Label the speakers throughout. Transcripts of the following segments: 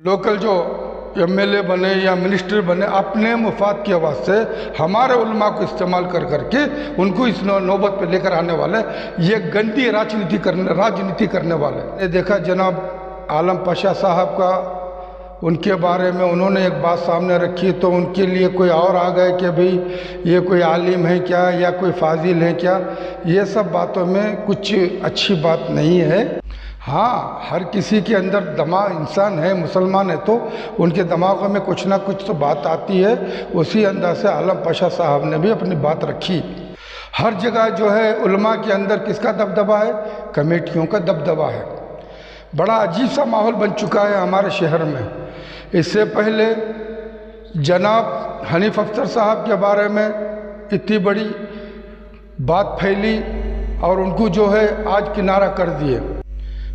Speaker 1: Local जो MLA बने या मिनिस्टर बने अपने मुफाद की आवाज़ से हमारे उलमा को इस्तेमाल कर करके उनको इस नौबत पे लेकर आने वाले, ये गंदी राजनीति करने वाले। ये देखा जनाब आलम पाशा साहब का, उनके बारे में उन्होंने एक बात सामने रखी तो उनके लिए कोई और आ गए कि भाई ये कोई आलिम है क्या या कोई फाजिल है क्या। ये सब बातों में कुछ अच्छी बात नहीं है। हाँ, हर किसी के अंदर दिमाग, इंसान है, मुसलमान है तो उनके दिमागों में कुछ ना कुछ तो बात आती है। उसी अंदाज से आलम पाशा साहब ने भी अपनी बात रखी। हर जगह जो है उलमा के अंदर किसका दबदबा है? कमेटियों का दबदबा है। बड़ा अजीब सा माहौल बन चुका है हमारे शहर में। इससे पहले जनाब हनीफ अख्तर साहब के बारे में इतनी बड़ी बात फैली और उनको जो है आज किनारा कर दिए।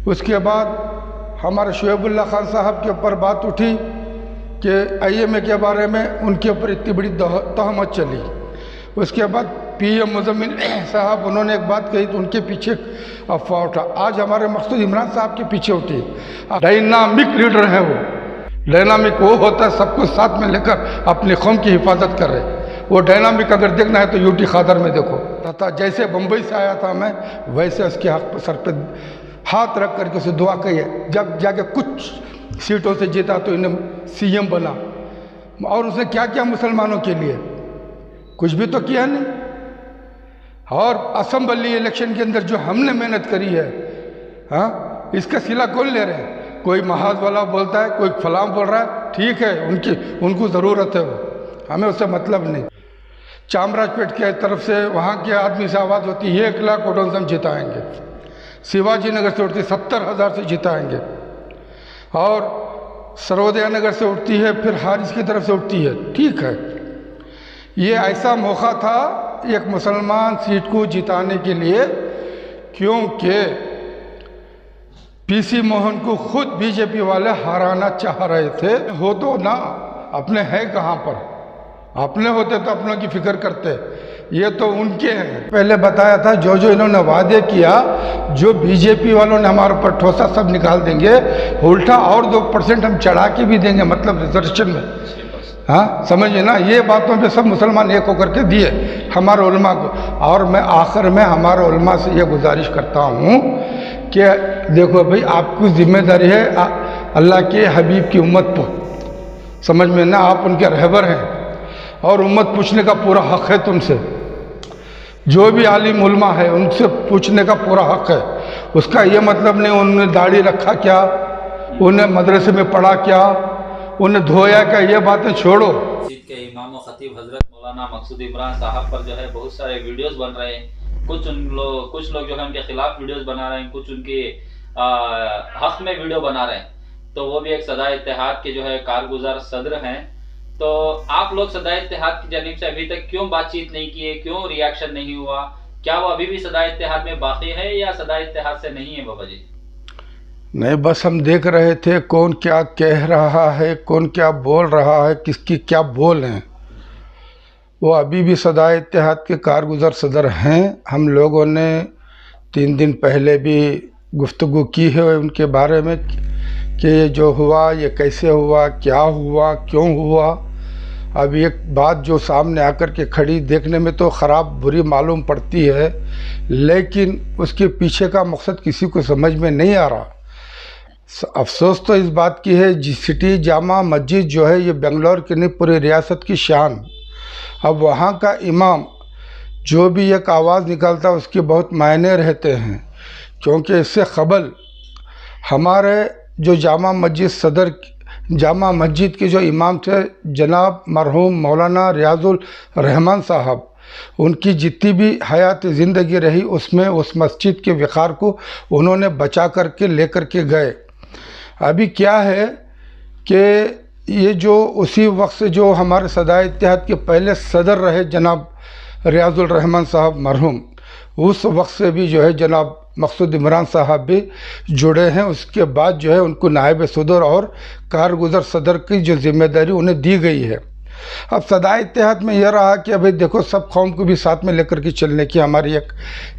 Speaker 1: उसके बाद हमारे शुएबुल्लाह खान साहब के ऊपर बात उठी कि आईएमए के बारे में उनके ऊपर इतनी बड़ी तहमत चली। उसके बाद पीएम मुजम्मिल साहब उन्होंने एक बात कही तो उनके पीछे अफवाह उठा। आज हमारे मकसूद इमरान साहब के पीछे उठी। डायनामिक लीडर है वो। डायनामिक वो होता है सबको साथ में लेकर अपनी कौम की हिफाजत कर रहे। वो डायनामिक अगर देखना है तो यूटी खादर में देखो। तथा जैसे बम्बई से आया था मैं, वैसे उसके हक पर सर पे हाथ रख करके उसे दुआ कही है। जब जाके कुछ सीटों से जीता तो इन्हें सीएम बना। और उसने क्या किया मुसलमानों के लिए? कुछ भी तो किया नहीं। और असेंबली इलेक्शन के अंदर जो हमने मेहनत करी है, हाँ, इसका सिला कौन ले रहे हैं? कोई महाज वाला बोलता है, कोई फलाम बोल रहा है, ठीक है, उनको ज़रूरत है, वो हमें उससे मतलब नहीं। चामराजपेट के तरफ से वहाँ के आदमी से आवाज़ होती है 1 लाख वोटों से हम जिताएंगे। शिवाजी नगर से उठती 70,000 से जिताएंगे। और सर्वोदय नगर से उठती है, फिर हारिस की तरफ से उठती है, ठीक है। ये ऐसा मौका था एक मुसलमान सीट को जिताने के लिए, क्योंकि पीसी मोहन को खुद बीजेपी वाले हराना चाह रहे थे। हो तो ना, अपने हैं कहाँ पर? अपने होते तो अपनों की फिक्र करते, ये तो उनके हैं। पहले बताया था जो जो इन्होंने वादे किया, जो बीजेपी वालों ने हमारे ऊपर ठोसा सब निकाल देंगे, उल्टा और 2% हम चढ़ा के भी देंगे, मतलब रिजर्वेशन में। हाँ, समझिए ना, ये बातों पे सब मुसलमान एक होकर के दिए हमारे उलमा को। और मैं आखिर में हमारे उलमा से ये गुजारिश करता हूँ कि देखो भाई, आपकी जिम्मेदारी है अल्लाह के हबीब की उम्मत पर, समझ में ना, आप उनके रहबर हैं और उम्मत पूछने का पूरा हक है तुमसे। जो भी आलिम उलमा है उनसे पूछने का पूरा हक है। उसका ये मतलब नहीं उन्होंने दाढ़ी रखा क्या, उन्हें मदरसे में पढ़ा क्या, उन्हें धोया क्या, ये बातें छोड़ो।
Speaker 2: मस्जिद के इमाम व खतीब हजरत मौलाना मकसूद इमरान साहब पर जो है बहुत सारे वीडियोस बन रहे हैं। कुछ लोग जो है उनके खिलाफ वीडियोस बना रहे हैं, कुछ उनके हक में वीडियो बना रहे हैं। तो वो भी एक सदा इत्तेहाद के जो है कारगुजार सदर हैं। तो आप लोग सदा इत्तेहाद की जानिब से अभी तक क्यों बातचीत नहीं किए, क्यों रिएक्शन नहीं हुआ? क्या वो अभी भी सदा इत्तेहाद में बाकी है या सदा इत्तेहाद से नहीं है? बाबा जी
Speaker 1: नहीं, बस हम देख रहे थे कौन क्या कह रहा है, कौन क्या बोल रहा है, किसकी क्या बोल हैं। वो अभी भी सदा इत्तेहाद के कारगुजार सदर हैं। हम लोगों ने 3 दिन पहले भी गुफ्तगू की है उनके बारे में कि ये जो हुआ ये कैसे हुआ, क्या हुआ, क्यों हुआ। अब एक बात जो सामने आकर के खड़ी देखने में तो ख़राब बुरी मालूम पड़ती है, लेकिन उसके पीछे का मकसद किसी को समझ में नहीं आ रहा। अफसोस तो इस बात की है, सिटी जामा मस्जिद जो है ये बेंगलोर की नहीं पूरी रियासत की शान। अब वहाँ का इमाम जो भी एक आवाज़ निकालता है उसके बहुत मायने रहते हैं, क्योंकि इससे क़बल हमारे जो जामा मस्जिद के जो इमाम थे जनाब मरहूम मौलाना रियाजुल रहमान साहब, उनकी जितनी भी हयात ज़िंदगी रही उसमें उस मस्जिद के वक़ार को उन्होंने बचा करके लेकर के गए। अभी क्या है कि ये जो उसी वक्त से जो हमारे सदा इत्तेहाद के पहले सदर रहे जनाब रियाजुल रहमान साहब मरहूम, उस वक्त से भी जो है जनाब मकसूद इमरान साहब भी जुड़े हैं। उसके बाद जो है उनको नायब सदर और कारगुज़र सदर की जो जिम्मेदारी उन्हें दी गई है। अब सदाए इत्तेहाद में यह रहा कि अभी देखो सब कौम को भी साथ में लेकर के चलने की हमारी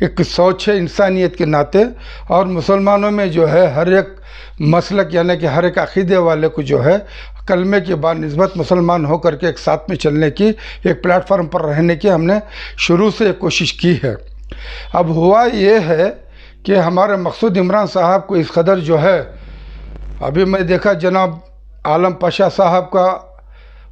Speaker 1: एक सोच है इंसानियत के नाते। और मुसलमानों में जो है हर एक मसलक यानी कि हर एक अक़ीदे वाले को जो है कलमे के बाद निस्बत मुसलमान हो करके एक साथ में चलने की, एक प्लेटफार्म पर रहने की हमने शुरू से कोशिश की है। अब हुआ ये है कि हमारे मकसूद इमरान साहब को इस कदर जो है, अभी मैं देखा जनाब आलम पाशा साहब का,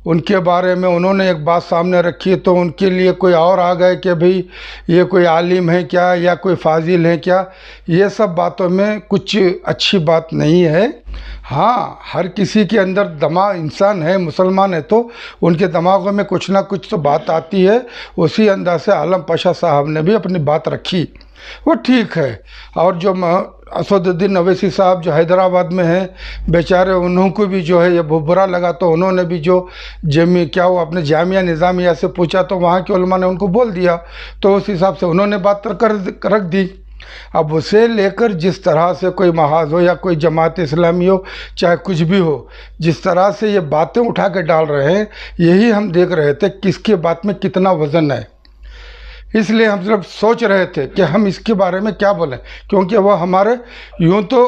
Speaker 1: उनके बारे में उन्होंने एक बात सामने रखी तो उनके लिए कोई और आ गए कि भाई ये कोई आलिम है क्या या कोई फाजिल है क्या। ये सब बातों में कुछ अच्छी बात नहीं है। हाँ, हर किसी के अंदर दिमाग, इंसान है, मुसलमान है तो उनके दिमागों में कुछ ना कुछ तो बात आती है। उसी अंदाज से आलम पाशा साहब ने भी अपनी बात रखी, वो ठीक है। और जो असदुद्दीन अवैसी साहब जो हैदराबाद में हैं, बेचारे उन्हों को भी जो है ये बहुत बुरा लगा तो उन्होंने भी जो वो अपने जामिया निज़ामिया से पूछा तो वहाँ के उलमा ने उनको बोल दिया, तो उस हिसाब से उन्होंने बात रख दी। अब उसे लेकर जिस तरह से कोई महाज हो या कोई जमात इस्लामी हो, चाहे कुछ भी हो, जिस तरह से ये बातें उठा के डाल रहे हैं, यही हम देख रहे थे किसके बात में कितना वज़न है। इसलिए हम सिर्फ सोच रहे थे कि हम इसके बारे में क्या बोलें, क्योंकि वह हमारे यूँ तो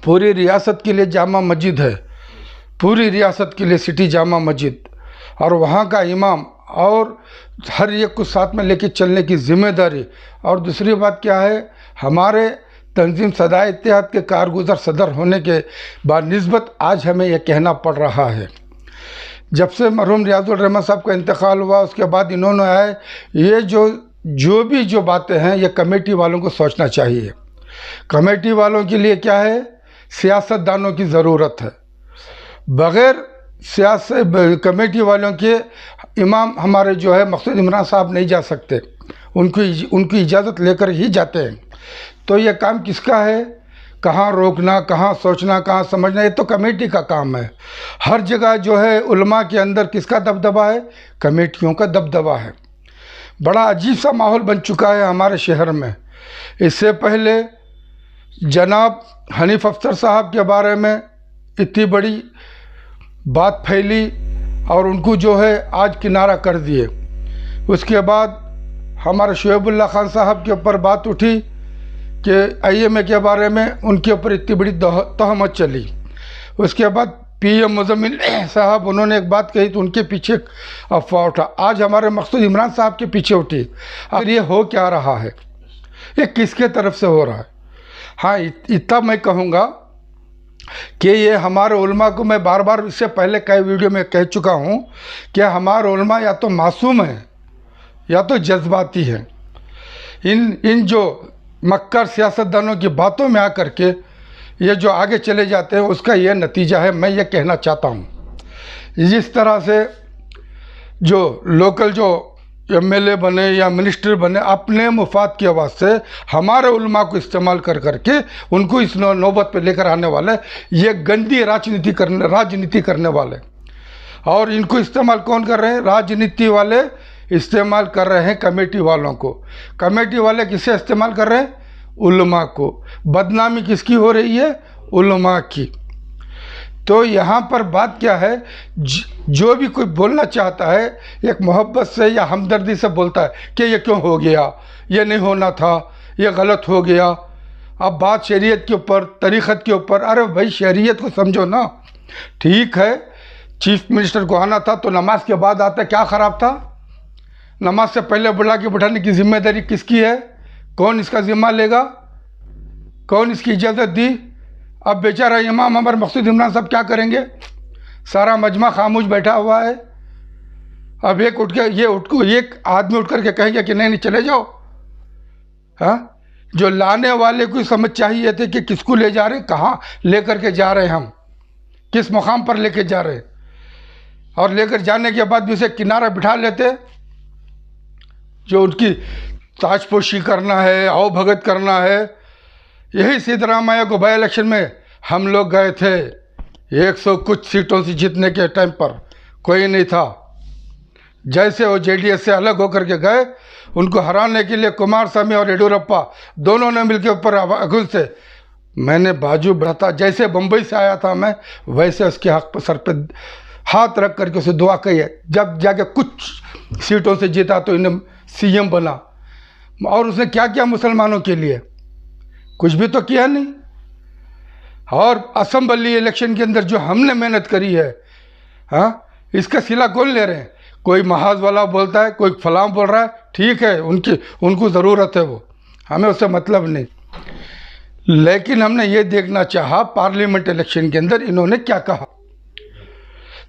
Speaker 1: पूरी रियासत के लिए जामा मस्जिद है, पूरी रियासत के लिए सिटी जामा मस्जिद, और वहाँ का इमाम और हर एक को साथ में लेके चलने की ज़िम्मेदारी। और दूसरी बात क्या है, हमारे तंजीम सदाए इत्तेहाद के कारगुज़र सदर होने के बाद निस्बत आज हमें यह कहना पड़ रहा है। जब से मरहूम रियाजुल रहमान साहब का इंतकाल हुआ उसके बाद इन्होंने आए, ये जो बातें हैं ये कमेटी वालों को सोचना चाहिए। कमेटी वालों के लिए क्या है, सियासतदानों की ज़रूरत है। बग़ैर कमेटी वालों के इमाम हमारे जो है मकसूद इमरान साहब नहीं जा सकते, उनकी इजाज़त लेकर ही जाते हैं। तो ये काम किसका है, कहाँ रोकना, कहाँ सोचना, कहाँ समझना, ये तो कमेटी का काम है। हर जगह जो है उलमा के अंदर किसका दबदबा है, कमेटियों का दबदबा है। बड़ा अजीब सा माहौल बन चुका है हमारे शहर में। इससे पहले जनाब हनीफ अफसर साहब के बारे में इतनी बड़ी बात फैली और उनको जो है आज किनारा कर दिए। उसके बाद हमारे शुएबुल्लाह खान साहब के ऊपर बात उठी कि IMA के बारे में उनके ऊपर इतनी बड़ी तहमत चली। उसके बाद PM मुज़म्मिल साहब उन्होंने एक बात कही तो उनके पीछे अफवाह उठा। आज हमारे मकसूद इमरान साहब के पीछे उठी। अगर ये हो क्या रहा है, ये किसके तरफ से हो रहा है। हाँ, इतना मैं कहूँगा कि ये हमारे उलमा को, मैं बार बार इससे पहले कई वीडियो में कह चुका हूँ कि हमारे उलमा या तो मासूम हैं या तो जज्बाती हैं। इन जो मक्कर सियासतदानों की बातों में आकर के ये जो आगे चले जाते हैं उसका ये नतीजा है। मैं ये कहना चाहता हूँ, जिस तरह से जो लोकल जो MLA बने या मिनिस्टर बने अपने मुफाद की आवाज़ से हमारे उलमा को इस्तेमाल करके उनको इस नौबत पे लेकर आने वाले, ये गंदी राजनीति करने वाले। और इनको इस्तेमाल कौन कर रहे हैं, राजनीति वाले इस्तेमाल कर रहे हैं कमेटी वालों को। कमेटी वाले किसे इस्तेमाल कर रहे हैं, उलमा को। बदनामी किसकी हो रही है, उलमा की। तो यहाँ पर बात क्या है, जो भी कोई बोलना चाहता है एक मोहब्बत से या हमदर्दी से बोलता है कि ये क्यों हो गया, ये नहीं होना था, ये गलत हो गया। अब बात शरीयत के ऊपर, तरीक़त के ऊपर, अरे भाई शरीयत को समझो ना। ठीक है, चीफ मिनिस्टर को आना था तो नमाज के बाद आता, क्या ख़राब था। नमाज से पहले बुला के बिठाने की जिम्मेदारी किसकी है, कौन इसका ज़िम्मा लेगा, कौन इसकी इजाज़त दी। अब बेचारा इमाम हमारे मकसूद इमरान साहब क्या करेंगे, सारा मजमा खामोश बैठा हुआ है। अब एक आदमी उठ कर के कहेंगे कि नहीं चले जाओ। हाँ, जो लाने वाले को समझ चाहिए थे कि किसको ले जा रहे, कहाँ ले कर के जा रहे हैं, हम किस मुकाम पर लेके जा रहे हैं। और लेकर जाने के बाद भी उसे किनारा बिठा लेते, जो उनकी ताजपोशी करना है, आओ भगत करना है। यही सिद्धरामैया को बाई इलेक्शन में हम लोग गए थे, 100 कुछ सीटों से जीतने के टाइम पर कोई नहीं था। जैसे वो JDS से अलग होकर के गए, उनको हराने के लिए कुमारस्वामी और येडियुरप्पा दोनों ने मिलकर ऊपर अगुल से मैंने बाजू बढ़ाता। जैसे बम्बई से आया था मैं, वैसे उसके हक पर सर पे हाथ रख करके उसे दुआ कही है। जब जाके कुछ सीटों से जीता तो इन्हें सीएम बना, और उसने क्या किया मुसलमानों के लिए? कुछ भी तो किया नहीं। और असेंबली इलेक्शन के अंदर जो हमने मेहनत करी है, हाँ, इसका सिला कौन ले रहे हैं? कोई महाज वाला बोलता है, कोई फलां बोल रहा है, ठीक है, उनको ज़रूरत है, वो हमें उससे मतलब नहीं। लेकिन हमने ये देखना चाहा पार्लियामेंट इलेक्शन के अंदर इन्होंने क्या कहा।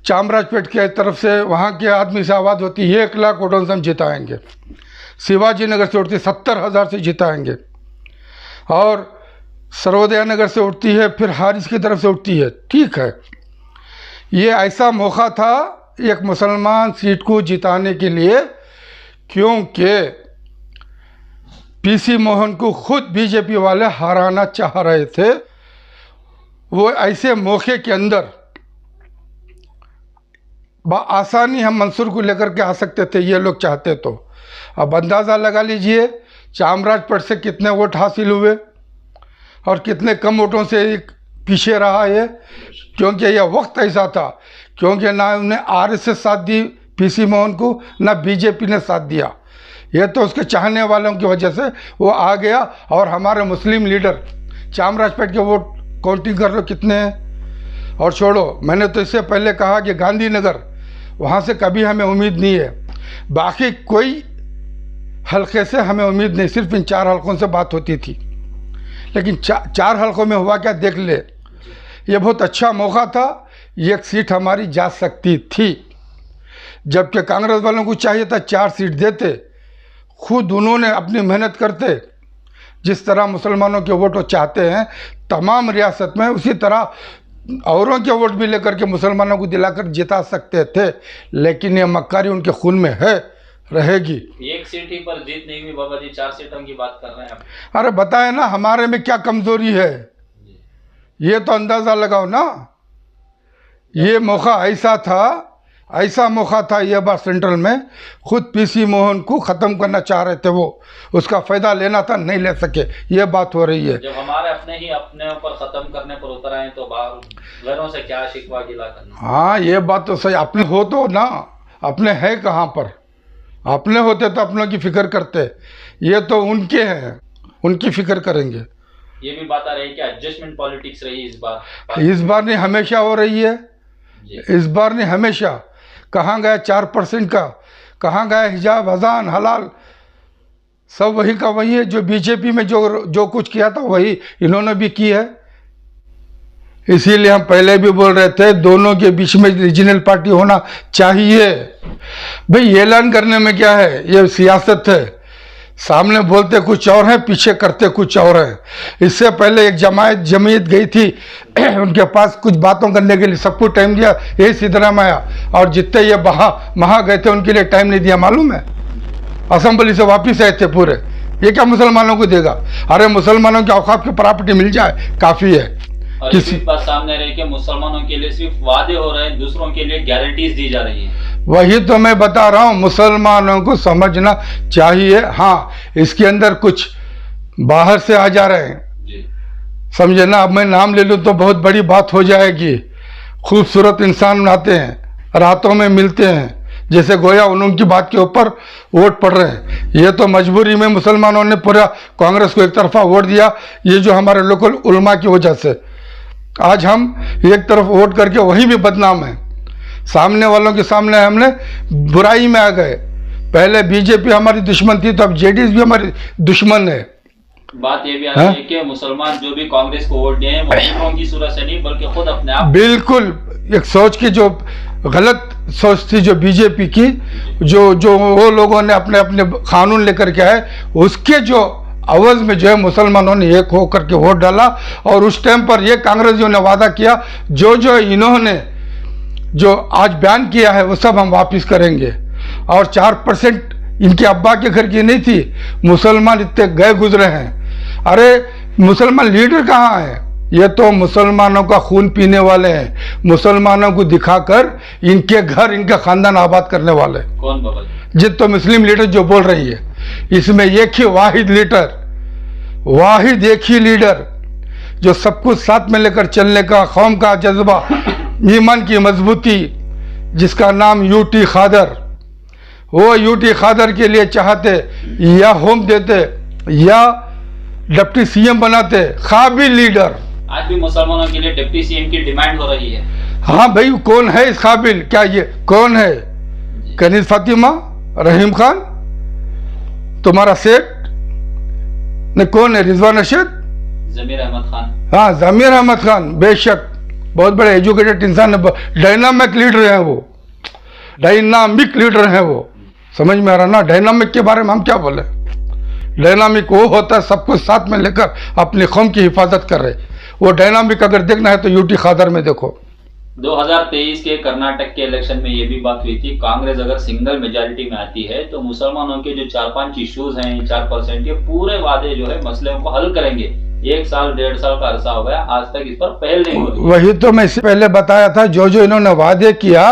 Speaker 1: चामराजपेट की तरफ से वहाँ के आदमी से आवाज़ होती है 1 लाख वोटों से हम जिताएंगे, शिवाजी नगर से उठती 70,000 से जिताएंगे, और सर्वोदय नगर से उठती है, फिर हारिस की तरफ से उठती है। ठीक है, ये ऐसा मौका था एक मुसलमान सीट को जिताने के लिए, क्योंकि पीसी मोहन को खुद बीजेपी वाले हराना चाह रहे थे। वो ऐसे मौके के अंदर आसानी हम मंसूर को लेकर के आ सकते थे, ये लोग चाहते तो। अब अंदाज़ा लगा लीजिए चामराजपेट से कितने वोट हासिल हुए और कितने कम वोटों से पीछे रहा ये, क्योंकि यह वक्त ऐसा था, क्योंकि ना उन्हें आरएसएस साथ दी पीसी मोहन को, ना बीजेपी ने साथ दिया। ये तो उसके चाहने वालों की वजह से वो आ गया। और हमारे मुस्लिम लीडर, चामराजपेट के वोट काउंटिंग कर लो कितने हैं। और छोड़ो, मैंने तो इससे पहले कहा कि गांधीनगर, वहाँ से कभी हमें उम्मीद नहीं है, बाकी कोई हल्के से हमें उम्मीद नहीं, सिर्फ इन 4 हल्कों से बात होती थी। लेकिन 4 हल्कों में हुआ क्या देख ले। ये बहुत अच्छा मौका था, एक सीट हमारी जा सकती थी, जबकि कांग्रेस वालों को चाहिए था 4 सीट देते। खुद उन्होंने अपनी मेहनत करते, जिस तरह मुसलमानों के वोट वो चाहते हैं तमाम रियासत में, उसी तरह औरों के वोट भी लेकर के मुसलमानों को दिलाकर जिता सकते थे। लेकिन ये मक्कारी उनके खून में है, रहेगी।
Speaker 2: एक सीट ही पर जीत नहीं हुई बाबा जी, 4 सीटों की बात कर रहे हैं आप।
Speaker 1: अरे बताए ना हमारे में क्या कमजोरी है, ये तो अंदाजा लगाओ ना। ये मौका ऐसा मौका था ये बार सेंट्रल में, खुद पीसी मोहन को ख़त्म करना चाह रहे थे वो, उसका फ़ायदा लेना था, नहीं ले सके, ये बात हो रही है।
Speaker 2: जब हमारे अपने ही अपने ऊपर ख़त्म करने पर उतर आए तो बाहर घरों से क्या शिकवा गिला करना।
Speaker 1: हाँ, ये बात तो सही। अपने हो तो ना, अपने है कहाँ पर? अपने होते तो अपनों की फिक्र करते, ये तो उनके हैं, उनकी फिक्र करेंगे।
Speaker 2: ये भी बात आ रही है कि एडजस्टमेंट पॉलिटिक्स रही इस बार
Speaker 1: नहीं, हमेशा हो रही है। इस बार नहीं, हमेशा। कहाँ गया 4% का, कहाँ गया हिजाब, अजान, हलाल, सब वही का वही है। जो बीजेपी में जो कुछ किया था वही इन्होंने भी की है। इसीलिए हम पहले भी बोल रहे थे दोनों के बीच में रीजनल पार्टी होना चाहिए। भाई ऐलान करने में क्या है, ये सियासत है। सामने बोलते कुछ और है, पीछे करते कुछ और है। इससे पहले एक जमीयत गई थी उनके पास कुछ बातों करने के लिए, सबको टाइम दिया, यही सिद्धरामैया, और जितने ये वहाँ गए थे उनके लिए टाइम नहीं दिया, मालूम है। असेंबली से वापिस आए थे पूरे। ये क्या मुसलमानों को देगा? अरे मुसलमानों के औकाफ की प्रॉपर्टी मिल जाए काफ़ी है।
Speaker 2: और किसी बात सामने रही कि मुसलमानों के लिए सिर्फ वादे हो रहे हैं, दूसरों के लिए गारंटीज दी जा रही है।
Speaker 1: वही तो मैं बता रहा हूँ, मुसलमानों को समझना चाहिए। हाँ, इसके अंदर कुछ बाहर से आ जा रहे हैं, समझे ना। अब मैं नाम ले लूँ तो बहुत बड़ी बात हो जाएगी। खूबसूरत इंसान आते हैं, रातों में मिलते हैं, जैसे गोया उनकी बात के ऊपर वोट पड़ रहे हैं। ये तो मजबूरी में मुसलमानों ने पूरा कांग्रेस को एक तरफा वोट दिया, ये जो हमारे लोकल उलमा की वजह से। आज हम एक तरफ वोट करके वही भी बदनाम है। सामने वालों के सामने हमने बुराई में आ गए। पहले बीजेपी हमारी दुश्मन थी, तो अब जेडीएस भी हमारी दुश्मन है।
Speaker 2: बात ये भी आती है कि मुसलमान जो भी कांग्रेस को वोट दिए हैं वो दूसरों की सूरत से नहीं बल्कि खुद अपने आप। बिल्कुल,
Speaker 1: एक सोच की जो गलत सोच थी जो बीजेपी की, जो वो लोगों ने अपने अपने कानून लेकर के आए, उसके जो अवज में जो है मुसलमानों ने एक होकर के वोट डाला। और उस टाइम पर ये कांग्रेसियों ने वादा किया, जो इन्होंने जो आज बयान किया है वो सब हम वापस करेंगे। और 4% इनके अब्बा के घर की नहीं थी, मुसलमान इतने गए गुजरे हैं। अरे मुसलमान लीडर कहाँ है? ये तो मुसलमानों का खून पीने वाले हैं, मुसलमानों को दिखाकर इनके घर इनका खानदान आबाद करने वाले।
Speaker 2: कौन बाबा?
Speaker 1: जित तो मुस्लिम लीडर जो बोल रही है, इसमें एक ही वाहिद लीडर जो सब कुछ साथ में लेकर चलने का, कौम का जज्बा, ईमान की मजबूती, जिसका नाम यूटी खादर, वो यूटी खादर के लिए चाहते या होम देते या डिप्टी सीएम बनाते, काबिल लीडर।
Speaker 2: आज भी मुसलमानों के लिए डिप्टी सीएम की डिमांड हो रही है।
Speaker 1: हाँ भाई, कौन है इस काबिल? क्या ये कौन है? कनीज फातिमा, रहीम खान, तुम्हारा सेठ ने कौन है? रिजवान अरशद,
Speaker 2: जमीर अहमद खान।
Speaker 1: हाँ, जमीर अहमद खान, बेशक बहुत बड़े एजुकेटेड इंसान है, डायनामिक लीडर हैं वो, डायनामिक लीडर हैं वो। समझ में आ रहा ना? डायनामिक के बारे में हम क्या बोले? डायनामिक वो होता है सबको साथ में लेकर अपनी कौम की हिफाजत कर रहे। वो डायनामिक अगर देखना है तो यूटी खादर में देखो।
Speaker 2: 2023 के कर्नाटक के इलेक्शन में ये भी बात हुई थी, कांग्रेस अगर सिंगल मेजॉरिटी में आती है तो मुसलमानों के जो 4-5 इश्यूज हैं, 4% के पूरे वादे जो है मसले को हल करेंगे। 1 साल 1.5 साल का अरसा हो गया, आज तक इस पर पहल नहीं हो रही।
Speaker 1: वही तो मैं इससे पहले बताया था, जो जो इन्होंने वादे किया,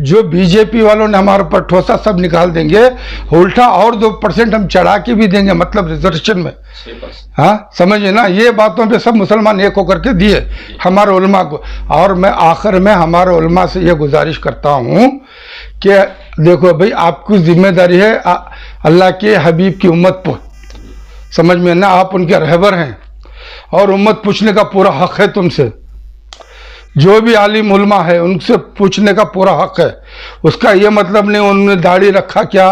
Speaker 1: जो बीजेपी वालों ने हमारे ऊपर ठोसा, सब निकाल देंगे। उल्टा और 2% हम चढ़ा के भी देंगे, मतलब रिजर्वेशन में।
Speaker 2: 6%।
Speaker 1: हाँ, समझिए ना, ये बातों पे सब मुसलमान एक होकर के दिए हमारे उलमा को। और मैं आखिर में हमारे उलमा से ये गुजारिश करता हूँ कि देखो भाई, आपकी जिम्मेदारी है अल्लाह के हबीब की उम्मत पर, समझ में ना, आप उनके रहबर हैं और उम्मत पूछने का पूरा हक है तुमसे। जो भी आलिम उलमा है उनसे पूछने का पूरा हक है। उसका ये मतलब नहीं उन्होंने दाढ़ी रखा क्या,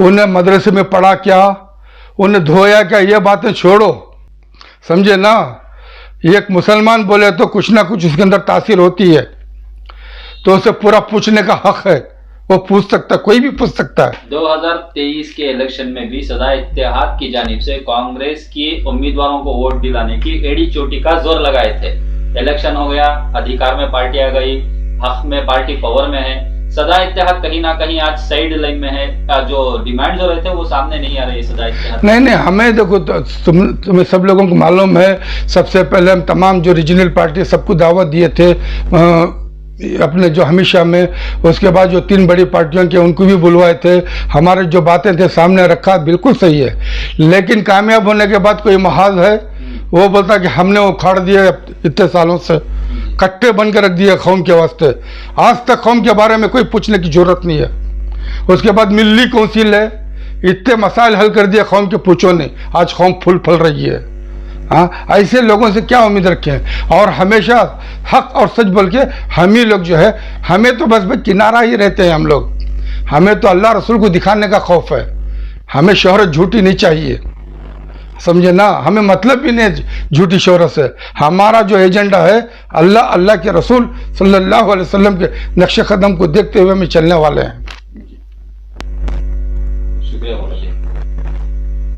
Speaker 1: उन्हें मदरसे में पढ़ा क्या, उन्हें धोया क्या, ये बातें छोड़ो, समझे ना। एक मुसलमान बोले तो कुछ ना कुछ उसके अंदर तासीर होती है, तो उसे पूरा पूछने का हक है, वो पूछ सकता है, कोई भी पूछ सकता है।
Speaker 2: 2023 के इलेक्शन में भी सदाए इत्तेहाद की जानिब से कांग्रेस की उम्मीदवारों को वोट दिलाने की एड़ी चोटी का जोर लगाए थे। इलेक्शन हो गया, अधिकार में पार्टी आ गई, हक में पार्टी पावर में है। सदाए इत्तेहाद कहीं ना कहीं आज साइड लाइन में है। जो डिमांड जो रहते हैं वो सामने नहीं आ रही है सदाए इत्तेहाद।
Speaker 1: नहीं, हमें देखो, तुम्हें सब लोगों को मालूम है, सबसे पहले हम तमाम जो रीजनल पार्टी सबको दावत दिए थे अपने जो हमेशा में। उसके बाद जो 3 बड़ी पार्टियों के उनको भी बुलवाए थे। हमारे जो बातें थे सामने रखा, बिल्कुल सही है। लेकिन कामयाब होने के बाद कोई महाज है, वो बोलता कि हमने वो उखाड़ दिया इतने सालों से, कट्टे बन के रख दिए कौम के वास्ते। आज तक कौम के बारे में कोई पूछने की जरूरत नहीं है। उसके बाद मिली काउंसिल है, इतने मसाइल हल कर दिए कौम के, पूछो नहीं, आज कौम फूल फल रही है। हाँ, ऐसे लोगों से क्या उम्मीद रखें? और हमेशा हक और सच बोल के हम ही लोग जो है, हमें तो बस किनारा ही रहते हैं हम लोग। हमें तो अल्लाह रसूल को दिखाने का खौफ है, हमें शोहरत झूठी नहीं चाहिए, समझे ना। हमें मतलब भी नहीं झूठी शोहरत से। हमारा जो एजेंडा है अल्लाह के रसूल सल्लल्लाहु अलैहि वसल्लम के नक्शे कदम को देखते हुए हम चलने वाले हैं।
Speaker 2: शुक्रिया।